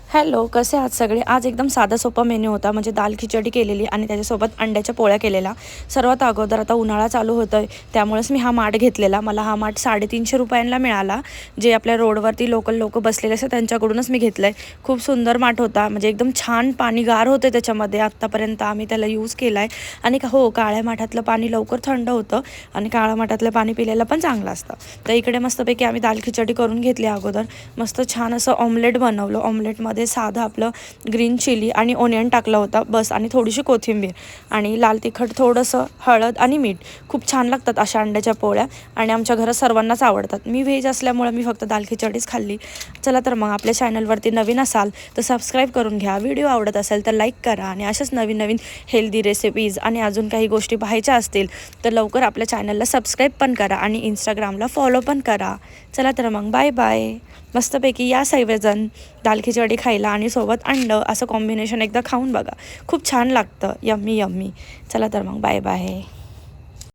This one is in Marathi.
हॅलो, कसे आहात सगळे? आज एकदम साधा सोपा मेन्यू होता, म्हणजे दाल खिचडी केलेली आणि त्याच्यासोबत अंड्याच्या पोळ्या केलेल्या. सर्वात अगोदर आता उन्हाळा चालू होतोय, त्यामुळेच मी हा माठ घेतलेला. मला हा माठ 350 रुपयांना मिळाला. जे आपल्या रोडवरती लोकल लोकं बसलेले असतात त्यांच्याकडूनच मी घेतलंय. खूप सुंदर माठ होता, म्हणजे एकदम छान पाणी गार होते त्याच्यामध्ये. आत्तापर्यंत आम्ही त्याला यूज केला आहे. आणि हो, काळ्या माठातलं पाणी लवकर थंड होतं आणि काळ्या माठातलं पाणी पिलेलं पण चांगलं असतं. तर इकडे मस्तपैकी आम्ही दाल खिचडी करून घेतली अगोदर. मस्त छान असं ऑमलेट बनवलं. ऑमलेटमध्ये साधं आपलं ग्रीन चिली आणि ओनियन टाकला होता बस, आणि थोडीशी कोथिंबीर आणि लाल तिखट, थोडंसं हळद आणि मीठ. खूप छान लागतात अशा अंड्याच्या पोळ्या आणि आमच्या घरात सर्वांनाच आवडतात. मी व्हेज असल्यामुळे मी फक्त दाल खिचडीच खाल्ली. चला तर मग, आपल्या चॅनलवरती नवीन असाल तर सबस्क्राईब करून घ्या. व्हिडिओ आवडत असेल तर लाईक करा आणि अशाच नवीन नवीन हेल्दी रेसिपीज आणि अजून काही गोष्टी पाहायच्या असतील तर लवकर आपल्या चॅनलला सबस्क्राईब पण करा आणि इंस्टाग्रामला फॉलो पण करा. चला तर मग, बाय बाय. मस्तपैकी या सर्वजण दाल खिचडी खायला आणि सोबत अंडं, असं कॉम्बिनेशन एकदा खाऊन बघा. खूप छान लागतं. Yummy yummy. चला तर मग, बाय बाय.